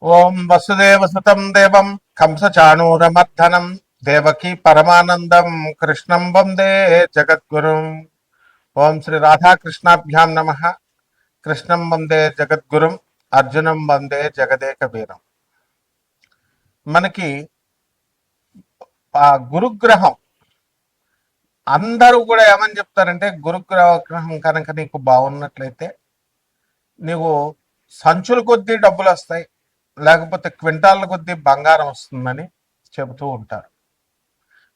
ఓం వసుదేవసుతం దేవం కంసచాణూరమర్దనం దేవకీ పరమానందం కృష్ణం వందే జగద్గురుం. ఓం శ్రీ రాధాకృష్ణాభ్యాం నమ. కృష్ణం వందే జగద్గురుం, అర్జునం వందే జగదేక వీరం. మనకి ఆ గురుగ్రహం అందరూ కూడా ఏమని చెప్తారంటే, గురుగ్రహం కనుక నీకు బాగున్నట్లయితే నీవు సంచుల కొద్దీ డబ్బులు వస్తాయి, లేకపోతే క్వింటాళ్ళ కొద్దీ బంగారం వస్తుందని చెబుతూ ఉంటారు.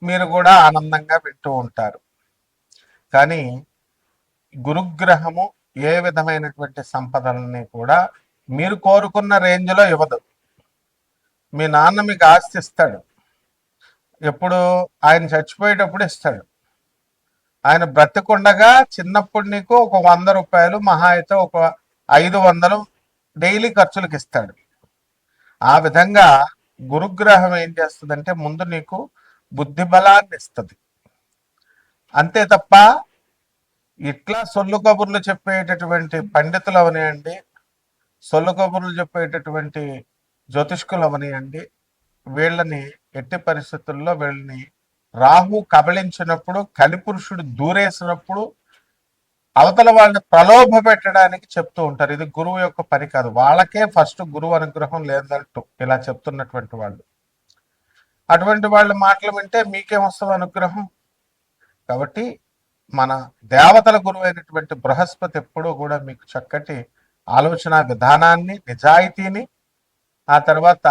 మీరు కూడా ఆనందంగా వింటూ ఉంటారు. కానీ గురుగ్రహము ఏ విధమైనటువంటి సంపదలని కూడా మీరు కోరుకున్న రేంజ్లో ఇవ్వదు. మీ నాన్న మీకు ఆస్తి ఇస్తాడు, ఎప్పుడు ఆయన చచ్చిపోయేటప్పుడు ఇస్తాడు. ఆయన బ్రతికుండగా చిన్నప్పుడు నీకు ఒక 100 రూపాయలు, మహా అయితే ఒక 500 డైలీ ఖర్చులకు ఇస్తాడు. ఆ విధంగా గురుగ్రహం ఏం చేస్తుందంటే ముందు నీకు బుద్ధి బలాన్ని ఇస్తుంది, అంతే తప్ప ఇట్లా సొల్లు కబుర్లు చెప్పేటటువంటి పండితులు అవనియండి, సొల్లు కబుర్లు చెప్పేటటువంటి జ్యోతిష్కులు అవనియండి, వీళ్ళని ఎట్టి పరిస్థితుల్లో వీళ్ళని రాహు కబళించినప్పుడు, కలిపురుషుడు దూరేసినప్పుడు అవతల వాళ్ళని ప్రలోభ పెట్టడానికి చెప్తూ ఉంటారు. ఇది గురువు యొక్క పని కాదు. వాళ్ళకే ఫస్ట్ గురువు అనుగ్రహం లేదంటూ ఇలా చెప్తున్నటువంటి వాళ్ళు, అటువంటి వాళ్ళ మాటలు వింటే మీకేమొస్తుంది అనుగ్రహం? కాబట్టి మన దేవతల గురువు అయినటువంటి బృహస్పతి ఎప్పుడూ కూడా మీకు చక్కటి ఆలోచన విధానాన్ని, నిజాయితీని, ఆ తర్వాత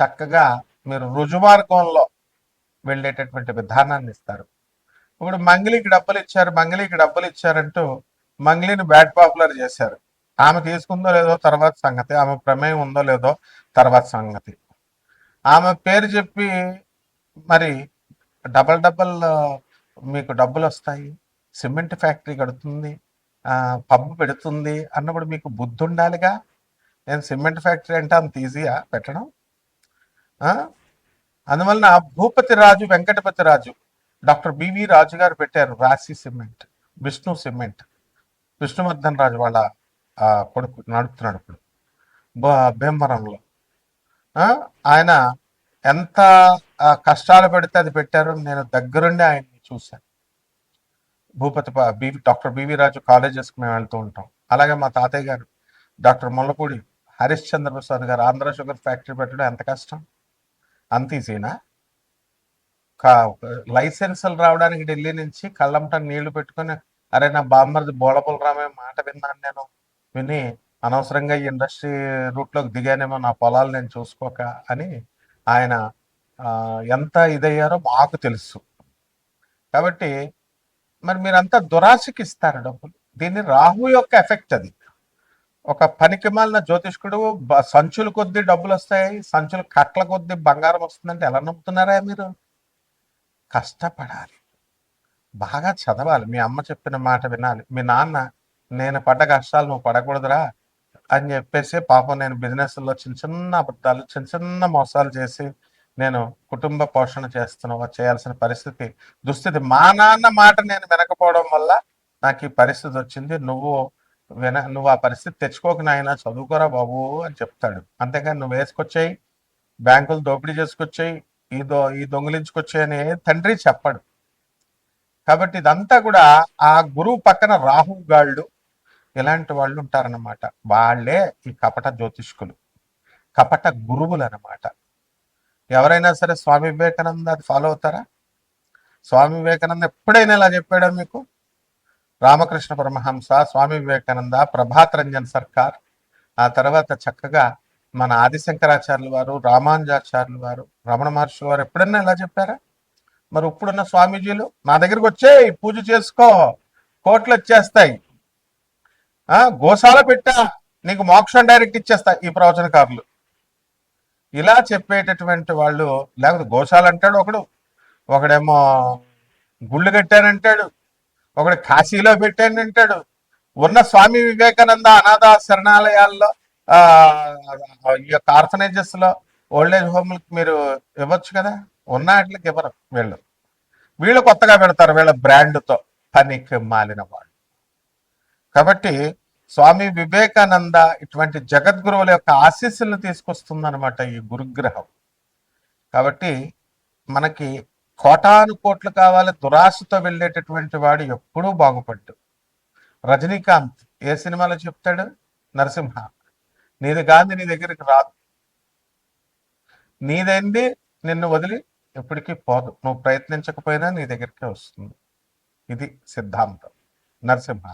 చక్కగా మీరు రుజుమార్గంలో వెళ్ళేటటువంటి విధానాన్ని ఇస్తారు. ఇప్పుడు మంగిలికి డబ్బులు ఇచ్చారంటూ మంగిలిని బ్యాడ్ పాపులర్ చేశారు. ఆమె తీసుకుందో లేదో తర్వాత సంగతి, ఆమె ప్రమేయం ఉందో లేదో తర్వాత సంగతి. ఆమె పేరు చెప్పి మరి డబల్ మీకు డబ్బులు వస్తాయి, సిమెంట్ ఫ్యాక్టరీ కడుతుంది, పబ్బు పెడుతుంది అన్నప్పుడు మీకు బుద్ధి ఉండాలిగా. నేను సిమెంట్ ఫ్యాక్టరీ అంటే అంత ఈజీయా పెట్టడం? అందువలన భూపతి రాజు వెంకటపతి రాజు డాక్టర్ బివి రాజు గారు పెట్టారు రాశి సిమెంట్, విష్ణు సిమెంట్. విష్ణువర్ధన్ రాజు వాళ్ళ కొడుకు నడుపుతున్నాడు ఇప్పుడు భీమవరంలో. ఆయన ఎంత కష్టాలు పెడితే అది పెట్టారు. నేను దగ్గరుండి ఆయన్ని చూశాను. డాక్టర్ బివి రాజు కాలేజెస్కి మేము వెళ్తూ ఉంటాం. అలాగే మా తాతయ్య గారు డాక్టర్ ముల్లపూడి హరిశ్చంద్ర ప్రసాద్ గారు ఆంధ్ర షుగర్ ఫ్యాక్టరీ పెట్టడం ఎంత కష్టం, అంత ఈజీనా? లైసెన్సులు రావడానికి ఢిల్లీ నుంచి కళ్ళంట నీళ్లు పెట్టుకొని, అరే నా బామ్మది బోళపుల రామే మాట విన్నాను, నేను విని అనవసరంగా ఈ ఇండస్ట్రీ రూట్లోకి దిగానేమో, నా పొలాలు నేను చూసుకోక అని ఆయన ఎంత ఇదయ్యారో మాకు తెలుసు. కాబట్టి మరి మీరంతా దురాశకి ఇస్తారు డబ్బులు. దీన్ని రాహు యొక్క ఎఫెక్ట్ అది. ఒక పనికి మాలిన జ్యోతిష్కుడు సంచుల కొద్దీ డబ్బులు వస్తాయి, సంచులు కట్ల కొద్దీ బంగారం వస్తుందంటే ఎలా నమ్ముతున్నారా మీరు? కష్టపడాలి, బాగా చదవాలి, మీ అమ్మ చెప్పిన మాట వినాలి. మీ నాన్న నేను పడ్డ కష్టాలు నువ్వు పడకూడదురా అని చెప్పేసి పాపం నేను బిజినెస్లో చిన్న చిన్న అబద్ధాలు, చిన్న చిన్న మోసాలు చేసి నేను కుటుంబ పోషణ చేయాల్సిన దుస్థితి. మా నాన్న మాట నేను వినకపోవడం వల్ల నాకు ఈ పరిస్థితి వచ్చింది. నువ్వు ఆ పరిస్థితి తెచ్చుకోక నాయన, చదువుకోరా బాబు అని చెప్తాడు. అంతేగాని నువ్వు వేసుకొచ్చాయి, బ్యాంకులు దోపిడీ చేసుకొచ్చాయి, ఈ దొంగిలించుకొచ్చాయి అని తండ్రి చెప్పడు. కాబట్టి ఇదంతా కూడా ఆ గురువు పక్కన రాహు గాళ్ళు ఇలాంటి వాళ్ళు ఉంటారన్నమాట. వాళ్ళే ఈ కపట జ్యోతిష్కులు, కపట గురువులు అన్నమాట. ఎవరైనా సరే స్వామి వివేకానంద అది ఫాలో అవుతారా? స్వామి వివేకానంద ఎప్పుడైనా ఇలా చెప్పాడా మీకు? రామకృష్ణ పరమహంస, స్వామి వివేకానంద, ప్రభాత్ రంజన్ సర్కార్, ఆ తర్వాత చక్కగా మన ఆదిశంకరాచార్యులు వారు, రామానుజాచార్యులు వారు, రమణ మహర్షులు వారు ఎప్పుడన్నా ఇలా చెప్పారా? మరి ఇప్పుడున్న స్వామీజీలు నా దగ్గరికి వచ్చేయి, పూజ చేసుకో, కోట్లు వచ్చేస్తాయి, గోశాల పెట్టా, నీకు మోక్షం డైరెక్ట్ ఇచ్చేస్తా, ఈ ప్రవచనకారులు ఇలా చెప్పేటటువంటి వాళ్ళు. లేకపోతే గోశాల అంటాడు ఒకడేమో గుళ్ళు కట్టానంటాడు, ఒకడు కాశీలో పెట్టానంటాడు. ఉన్న స్వామి వివేకానంద అనాథ శరణాలయాల్లో, ఈ యొక్క ఆర్ఫనేజెస్ లో, ఓల్డేజ్ హోమ్లకి మీరు ఇవ్వచ్చు కదా. ఉన్న వాటికి ఇవ్వరు వీళ్ళు కొత్తగా పెడతారు వీళ్ళ బ్రాండ్తో, పనికి మాలిన వాళ్ళు. కాబట్టి స్వామి వివేకానంద ఇటువంటి జగద్గురువుల యొక్క ఆశీస్సులను తీసుకొస్తుందన్నమాట ఈ గురుగ్రహం. కాబట్టి మనకి కోటాను కోట్లు కావాలి, దురాశతో వెళ్ళేటటువంటి వాడు ఎప్పుడూ బాగుపడ్డు. రజనీకాంత్ ఏ సినిమాలో చెప్తాడు? నరసింహ, నీది గాంధీ నీ దగ్గరికి రాదు, నీదైంది నిన్ను వదిలి ఎప్పటికీ పోదు, నువ్వు ప్రయత్నించకపోయినా నీ దగ్గరికి వస్తుంది. ఇది సిద్ధాంతం నరసింహ.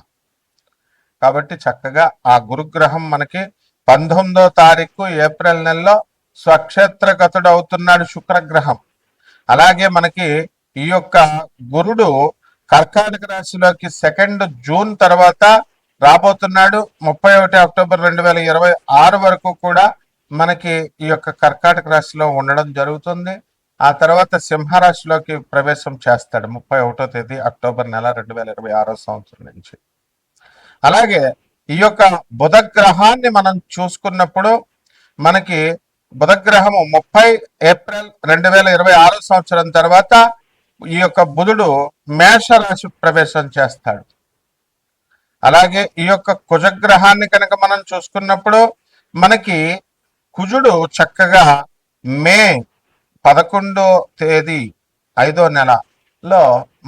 కాబట్టి చక్కగా ఆ గురుగ్రహం మనకి 19వ తారీఖు ఏప్రిల్ నెలలో స్వక్షేత్రగతుడు అవుతున్నాడు శుక్రగ్రహం. అలాగే మనకి ఈ యొక్క గురుడు కర్కాటక రాశిలోకి 2 జూన్ తర్వాత రాబోతున్నాడు. 31 అక్టోబర్ 2026 వరకు కూడా మనకి ఈ యొక్క కర్కాటక రాశిలో ఉండడం జరుగుతుంది. ఆ తర్వాత సింహరాశిలోకి ప్రవేశం చేస్తాడు 31వ తేదీ అక్టోబర్ నెల 2026 సంవత్సరం నుంచి. అలాగే ఈ యొక్క బుధగ్రహాన్ని మనం చూసుకున్నప్పుడు మనకి బుధగ్రహము 30 ఏప్రిల్ 2026 సంవత్సరం తర్వాత ఈ యొక్క బుధుడు మేషరాశి ప్రవేశం చేస్తాడు. అలాగే ఈ యొక్క కుజగ్రహాన్ని కనుక మనం చూసుకున్నప్పుడు మనకి కుజుడు చక్కగా మే 11వ తేదీ 5వ నెలలో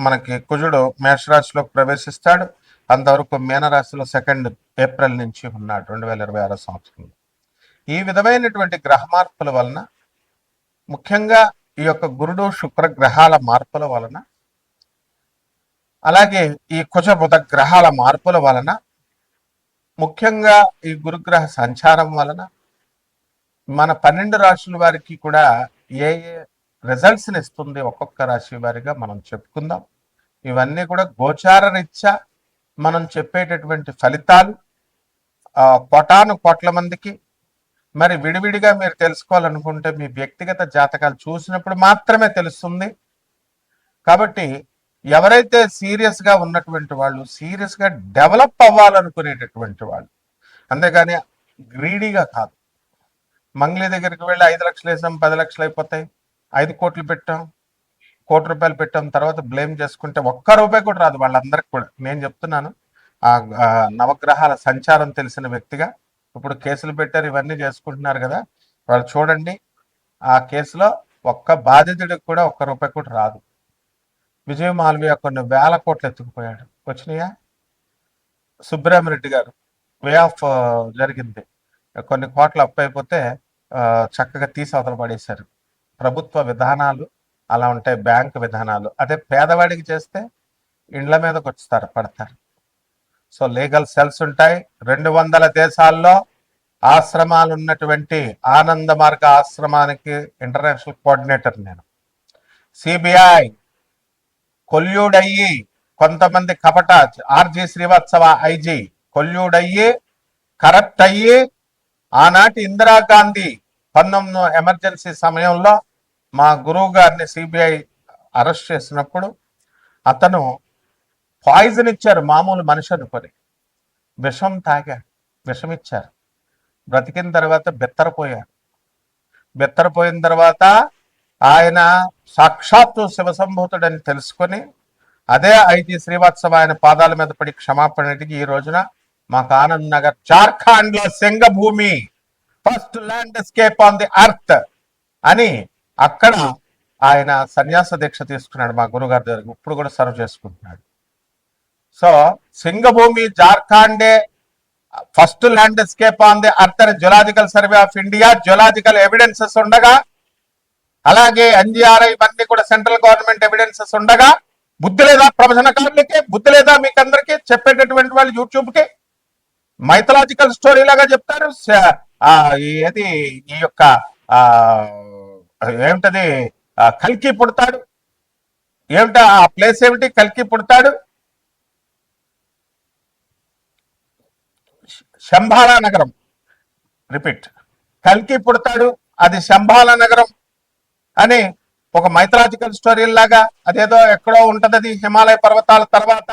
మనకి కుజుడు మేషరాశిలో ప్రవేశిస్తాడు. అంతవరకు మీనరాశిలో 2 ఏప్రిల్ నుంచి ఉన్నాడు 2026 సంవత్సరంలో. ఈ విధమైనటువంటి గ్రహ మార్పుల వలన, ముఖ్యంగా ఈ యొక్క గురుడు శుక్ర గ్రహాల మార్పుల వలన, అలాగే ఈ కుజ బుధ గ్రహాల మార్పుల వలన, ముఖ్యంగా ఈ గురుగ్రహ సంచారం వలన మన 12 రాశుల వారికి కూడా ఏ ఏ రిజల్ట్స్ని ఇస్తుంది ఒక్కొక్క రాశి వారిగా మనం చెప్పుకుందాం. ఇవన్నీ కూడా గోచార రీత్యా మనం చెప్పేటటువంటి ఫలితాలు కోటాను కోట్ల మందికి. మరి విడివిడిగా మీరు తెలుసుకోవాలనుకుంటే మీ వ్యక్తిగత జాతకాలు చూసినప్పుడు మాత్రమే తెలుస్తుంది. కాబట్టి ఎవరైతే సీరియస్గా ఉన్నటువంటి వాళ్ళు, సీరియస్గా డెవలప్ అవ్వాలనుకునేటటువంటి వాళ్ళు, అంతేగాని గ్రీడీగా కాదు. మంగ్లీ దగ్గరికి వెళ్ళి 5 లక్షలు వేసాం 10 లక్షలు అయిపోతాయి, 5 కోట్లు పెట్టాం, కోటి రూపాయలు పెట్టాం, తర్వాత బ్లేమ్ చేసుకుంటే ఒక్క రూపాయి కూడా రాదు వాళ్ళందరికి కూడా. నేను చెప్తున్నాను ఆ నవగ్రహాల సంచారం తెలిసిన వ్యక్తిగా. ఇప్పుడు కేసులు పెట్టారు, ఇవన్నీ చేసుకుంటున్నారు కదా, వాళ్ళు చూడండి ఆ కేసులో ఒక్క బాధితుడికి కూడా ఒక్క రూపాయి కూడా రాదు. విజయ్ మాల్వియా కొన్ని వేల కోట్లు ఎత్తుకుపోయాడు, వచ్చినాయా? సుబ్రహ్మరెడ్డి గారు వే ఆఫ్ జరిగింది, కొన్ని కోట్లు అప్పు అయిపోతే చక్కగా తీసి అవతల పడేశారు. ప్రభుత్వ విధానాలు అలా ఉంటాయి, బ్యాంకు విధానాలు. అదే పేదవాడికి చేస్తే ఇండ్ల మీదకి వస్తారు, పడతారు. సో లీగల్ సెల్స్ ఉంటాయి. 200 దేశాల్లో ఆశ్రమాలు ఉన్నటువంటి ఆనంద మార్గ ఆశ్రమానికి ఇంటర్నేషనల్ కోఆర్డినేటర్ నేను. సిబిఐ కొల్యూడ్ అయ్యి కొంతమంది కపట ఆర్జీ శ్రీవాత్సవ ఐజీ కొల్యూడ్ అయ్యి కరప్ట్ అయ్యి ఆనాటి ఇందిరాగాంధీ 19 ఎమర్జెన్సీ సమయంలో మా గురువు గారిని సిబిఐ అరెస్ట్ చేసినప్పుడు అతను పాయిజన్ ఇచ్చారు, మామూలు మనిషి అనుకొని విషం తాగాడు, విషం ఇచ్చారు. బ్రతికిన తర్వాత బెత్తరపోయాడు. బెత్తరపోయిన తర్వాత ఆయన సాక్షాత్తు శివసంభూతుడని తెలుసుకొని అదే ఐజీ శ్రీవాత్సవ ఆయన పాదాల మీద పడి క్షమాపణ అడిగి ఈ రోజున మాకు ఆనంద్ నగర్ జార్ఖండ్ లో Singhbhum first landscape on the earth అని అక్కడ ఆయన సన్యాస దీక్ష తీసుకున్నాడు మా గురుగారి దగ్గర. ఇప్పుడు కూడా సర్వ్ చేసుకుంటున్నాడు. సో సింగభూమి జార్ఖండే first landscape on the earth అని geological survey of India geological evidences ఉండగా, అలాగే ఎన్జిఆర్ఐ ఇవన్నీ కూడా సెంట్రల్ గవర్నమెంట్ ఎవిడెన్సెస్ ఉండగా బుద్ధి లేదా ప్రవచనకారులకి? బుద్ధి లేదా మీకందరికీ చెప్పేటటువంటి వాళ్ళు యూట్యూబ్కి మైథలాజికల్ స్టోరీ లాగా చెప్తారు. ఏది ఈ యొక్క ఏమిటది కల్కి పుడతాడు, ఏమిటా ఆ ప్లేస్ ఏమిటి? కల్కి పుడతాడు శంబాలా నగరం. రిపీట్, కల్కి పుడతాడు, అది శంబాలా నగరం అని ఒక మైథలాజికల్ స్టోరీ లాగా అదేదో ఎక్కడో ఉంటది, అది హిమాలయ పర్వతాల తర్వాత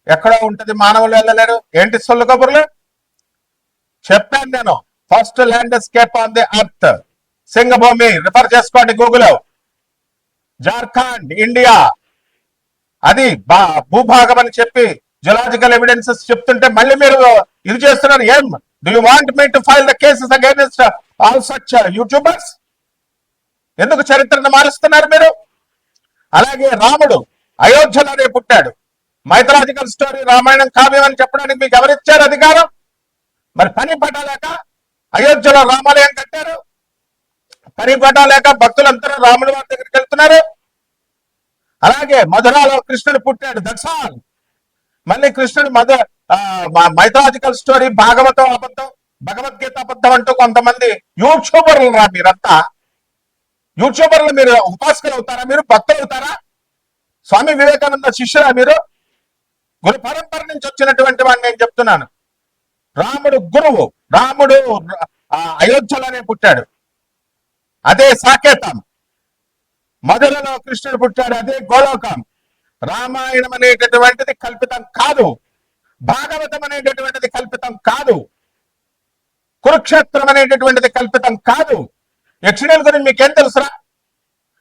ఎక్కడో ఉంటది, మానవులు వెళ్ళలేరు. ఏంటి సొల్లు కబుర్లు చెప్పాను నేను. First landscape on the earth Singhbhum, refer చేసుకోండి గూగుల్. జార్ఖండ్ ఇండియా, అది భూభాగం అని చెప్పి జియోలాజికల్ ఎవిడెన్సెస్ చెప్తుంటే మళ్ళీ మీరు ఇది చేస్తున్నారు. ఏం do you want me to file the cases against all such YouTubers? ఎందుకు చరిత్రను మారుస్తున్నారు మీరు? అలాగే రాముడు అయోధ్యలోనే పుట్టాడు. మైథలాజికల్ స్టోరీ రామాయణం కావ్యం అని చెప్పడానికి మీకు ఎవరిచ్చారు అధికారం? మరి పని పట్టలేక అయోధ్యలో రామాలయం కట్టారు. పని పట్టలేక భక్తులందరూ రాముడి వారి దగ్గరికి వెళ్తున్నారు. అలాగే మధురాలో కృష్ణుడు పుట్టాడు. దట్స్ మళ్ళీ కృష్ణుడు మైథలాజికల్ స్టోరీ భాగవతం అబద్ధం, భగవద్గీత అబద్ధం అంటూ కొంతమంది యూట్యూబర్లు రా మీరంతా. యూట్యూబర్లు మీరు ఉపాసకులు అవుతారా? మీరు భక్తులు అవుతారా? స్వామి వివేకానంద శిష్యురా మీరు? గురు పరంపర నుంచి వచ్చినటువంటి వాడిని నేను చెప్తున్నాను. రాముడు గురువు. రాముడు అయోధ్యలోనే పుట్టాడు, అదే సాకేతం. మధురలో కృష్ణుడు పుట్టాడు, అదే గోలోకం. రామాయణం అనేటటువంటిది కల్పితం కాదు. భాగవతం అనేటటువంటిది కల్పితం కాదు. కురుక్షేత్రం అనేటటువంటిది కల్పితం కాదు. యక్షిణీల గురించి మీకేం తెలుసురా?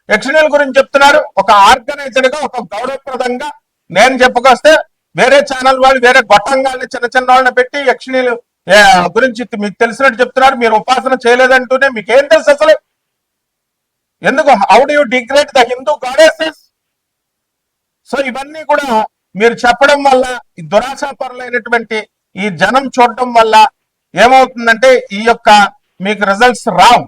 యక్షిణీల గురించి చెప్తున్నారు ఒక ఆర్గనైజ్డ్ గా, ఒక గౌరవప్రదంగా. నేను చెప్పుకొస్తే వేరే ఛానల్ వాళ్ళు వేరే గొట్టంగాల్ని చిన్న చిన్న వాళ్ళని పెట్టి యక్షిణీలు గురించి మీకు తెలిసినట్టు చెప్తున్నారు. మీరు ఉపాసన చేయలేదంటూనే మీకేం తెలుసు అసలు? ఎందుకు? How do you degrade the Hindu goddesses? So ఇవన్నీ కూడా మీరు చెప్పడం వల్ల, ఈ దురాశాపరులైనటువంటి ఈ జనం చూడటం వల్ల ఏమవుతుందంటే ఈ యొక్క మీకు రిజల్ట్స్ రావు.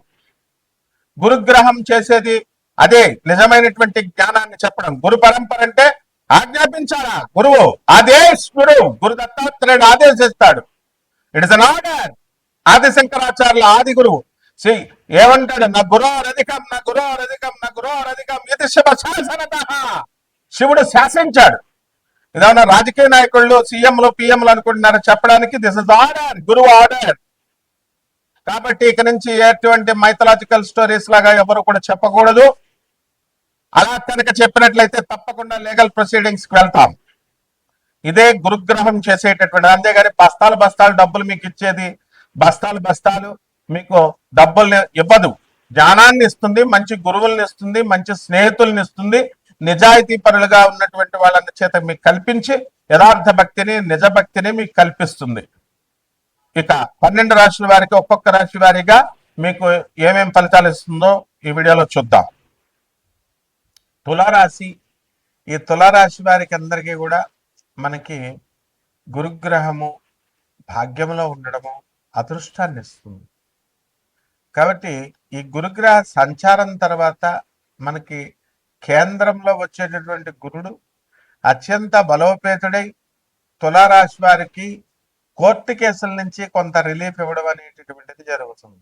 గురుగ్రహం చేసేది అదే నిజమైనటువంటి జ్ఞానాన్ని చెప్పడం. గురు పరంపర అంటే ఆజ్ఞాపించాలా గురువు? ఆదేశ్వరు గురు దత్తాత్రేయుడు ఆదేశిస్తాడు. It is an order. ఆదిశంకరాచార్యుల ఆది గురువు ఏమంటాడు? నా గురోరధికం, నా గురోరధికం, నా గురోరధికం ఇది శివ శాసనతః. శివుడు శాసించాడు. ఇదేమన్నా రాజకీయ నాయకుళ్ళు సీఎంలు పిఎంలు అనుకుంటున్నారు చెప్పడానికి. దిస్ ఇస్ ఆర్డర్, గురువు ఆర్డర్. కాబట్టి ఇక నుంచి ఎటువంటి మైథలాజికల్ స్టోరీస్ లాగా ఎవరు కూడా చెప్పకూడదు. అలా కనుక చెప్పినట్లయితే తప్పకుండా లీగల్ ప్రొసీడింగ్స్ కి వెళ్తాం. ఇదే గురుగ్రహం చేసేటటువంటి. అంతేగాని బస్తాలు బస్తాలు డబ్బులు మీకు ఇచ్చేది, బస్తాలు బస్తాలు మీకు డబ్బుల్ని ఇవ్వదు. జ్ఞానాన్ని ఇస్తుంది, మంచి గురువుల్ని ఇస్తుంది, మంచి స్నేహితుల్ని ఇస్తుంది, నిజాయితీ పరులుగా ఉన్నటువంటి వాళ్ళ చేత మీకు కల్పించి యథార్థ భక్తిని, నిజ భక్తిని మీకు కల్పిస్తుంది. ఇక 12 రాశుల వారికి ఒక్కొక్క రాశి వారిగా మీకు ఏమేం ఫలితాలు ఇస్తుందో ఈ వీడియోలో చూద్దాం. తులారాశి. ఈ తులారాశి వారికి అందరికీ కూడా మనకి గురుగ్రహము భాగ్యంలో ఉండడము అదృష్టాన్ని ఇస్తుంది. కాబట్టి ఈ గురుగ్రహ సంచారం తర్వాత మనకి కేంద్రంలో వచ్చేటటువంటి గురుడు అత్యంత బలోపేతుడై తులారాశి వారికి కోర్టు కేసుల నుంచి కొంత రిలీఫ్ ఇవ్వడం అనేటటువంటిది జరుగుతుంది.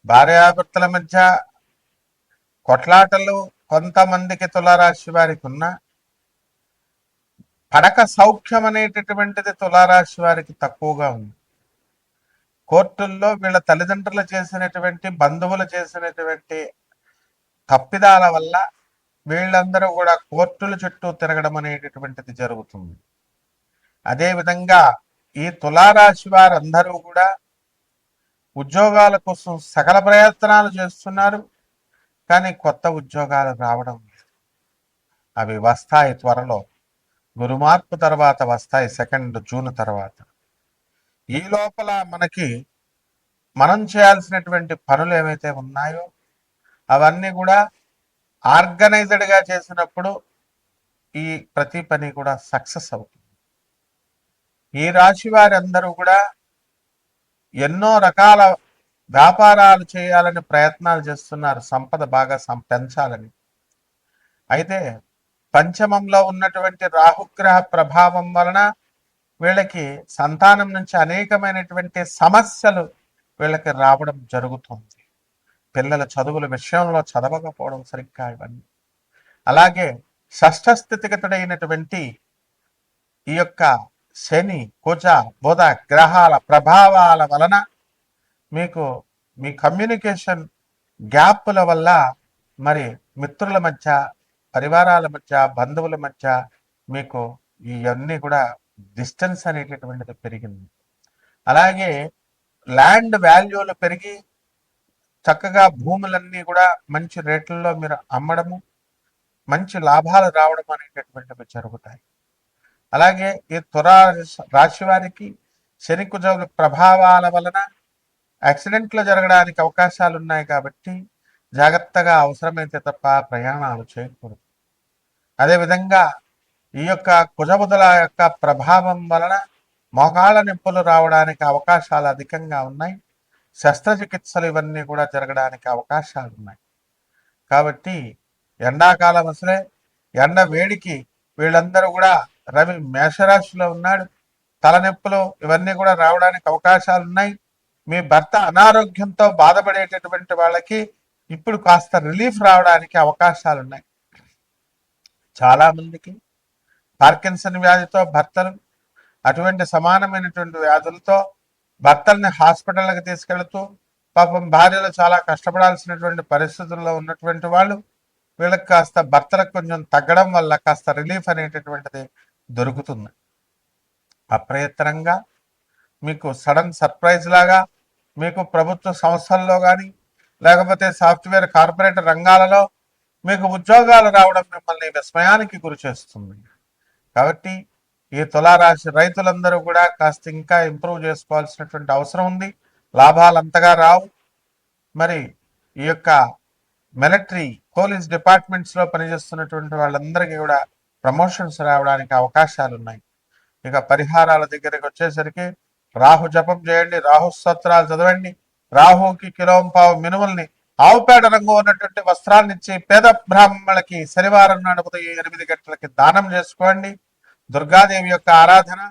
భార్యాభర్తల మధ్య కొట్లాటలు కొంతమందికి తులారాశి వారికి ఉన్న పడక సౌఖ్యం అనేటటువంటిది తులారాశి వారికి తక్కువగా ఉంది. కోర్టుల్లో వీళ్ళ తల్లిదండ్రులు చేసినటువంటి, బంధువులు చేసినటువంటి తప్పిదాల వల్ల వీళ్ళందరూ కూడా కోర్టుల చుట్టూ తిరగడం అనేటటువంటిది జరుగుతుంది. అదేవిధంగా ఈ తులారాశి వారందరూ కూడా ఉద్యోగాల కోసం సకల ప్రయత్నాలు చేస్తున్నారు, కానీ కొత్త ఉద్యోగాలు రావడం లేదు. అవి వస్తాయి త్వరలో. గురుమార్పు తర్వాత వస్తాయి, 2 జూన్ తర్వాత. ఈ లోపల మనం చేయాల్సినటువంటి పనులు ఏవైతే ఉన్నాయో అవన్నీ కూడా ఆర్గనైజ్డ్ గా చేసినప్పుడు ఈ ప్రతి పని కూడా సక్సెస్ అవుతుంది. ఈ రాశి వారందరూ కూడా ఎన్నో రకాల వ్యాపారాలు చేయాలని ప్రయత్నాలు చేస్తున్నారు, సంపద బాగా పెంచాలని. అయితే పంచమంలో ఉన్నటువంటి రాహుగ్రహ ప్రభావం వలన వీళ్ళకి సంతానం నుంచి అనేకమైనటువంటి సమస్యలు వీళ్ళకి రావడం జరుగుతుంది. పిల్లల చదువుల విషయంలో చదవకపోవడం సరిగ్గా ఇవన్నీ. అలాగే షష్ఠ స్థితిగతుడైనటువంటి ఈ యొక్క శని, కుజ, బుధ గ్రహాల ప్రభావాల వలన మీకు మీ కమ్యూనికేషన్ గ్యాప్ల వల్ల మరి మిత్రుల మధ్య, పరివారాల మధ్య, బంధువుల మధ్య మీకు ఇవన్నీ కూడా డిస్టెన్స్ అనేటటువంటిది పెరిగింది. అలాగే ల్యాండ్ వాల్యూలు పెరిగి చక్కగా భూములన్నీ కూడా మంచి రేట్లలో మీరు అమ్మడము, మంచి లాభాలు రావడం అనేటటువంటివి జరుగుతాయి. అలాగే ఈ రాశి వారికి శని కుజ ప్రభావాల వలన యాక్సిడెంట్లు జరగడానికి అవకాశాలు ఉన్నాయి కాబట్టి జాగ్రత్తగా అవసరమైతే తప్ప ప్రయాణాలు చేయకూడదు. అదేవిధంగా ఈ యొక్క కుజబుధుల యొక్క ప్రభావం వలన మోకాళ్ళ నొప్పులు రావడానికి అవకాశాలు అధికంగా ఉన్నాయి. శస్త్రచికిత్సలు ఇవన్నీ కూడా జరగడానికి అవకాశాలు ఉన్నాయి. కాబట్టి ఎండాకాలం అసలే ఎండ వేడికి వీళ్ళందరూ కూడా రవి మేషరాశిలో ఉన్నాడు. తలనొప్పులు ఇవన్నీ కూడా రావడానికి అవకాశాలు ఉన్నాయి. మీ భర్త అనారోగ్యంతో బాధపడేటటువంటి వాళ్ళకి ఇప్పుడు కాస్త రిలీఫ్ రావడానికి అవకాశాలు ఉన్నాయి. చాలా మందికి పార్కిన్సన్ వ్యాధితో భర్తలు, అటువంటి సమానమైనటువంటి వ్యాధులతో భర్తల్ని హాస్పిటల్కి తీసుకెళ్తూ పాపం భార్యలు చాలా కష్టపడాల్సినటువంటి పరిస్థితుల్లో ఉన్నటువంటి వాళ్ళు వీళ్ళకి కాస్త భర్తలకు కొంచెం తగ్గడం వల్ల కాస్త రిలీఫ్ అనేటటువంటిది దొరుకుతుంది. అప్రయత్నంగా మీకు సడన్ సర్ప్రైజ్ లాగా మీకు ప్రభుత్వ సంస్థల్లో కానీ లేకపోతే సాఫ్ట్వేర్ కార్పొరేట్ రంగాలలో మీకు ఉద్యోగాలు రావడం మిమ్మల్ని విస్మయానికి గురి చేస్తుంది. కాబట్టి ఈ తులారాశి రైతులందరూ కూడా కాస్త ఇంకా ఇంప్రూవ్ చేసుకోవాల్సినటువంటి అవసరం ఉంది. లాభాలు అంతగా రావు. మరి ఈ యొక్క మిలిటరీ పోలీస్ డిపార్ట్మెంట్స్లో పనిచేస్తున్నటువంటి వాళ్ళందరికీ కూడా ప్రమోషన్స్ రావడానికి అవకాశాలు ఉన్నాయి. ఇక పరిహారాల దగ్గరికి వచ్చేసరికి రాహు జపం చేయండి, రాహు స్తోత్రాలు చదవండి, రాహుకి కిలోంపావు మినుముల్ని ఆవుపేడ రంగు ఉన్నటువంటి వస్త్రాన్ని ఇచ్చి పేద బ్రాహ్మణులకి శనివారం నాడు ఉదయం 8 గంటలకి దానం చేసుకోండి. దుర్గాదేవి యొక్క ఆరాధన,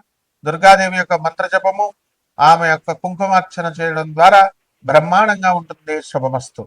దుర్గాదేవి యొక్క మంత్ర జపము, ఆమె యొక్క కుంకుమార్చన చేయడం ద్వారా బ్రహ్మాండంగా ఉంటుంది. శుభమస్తు.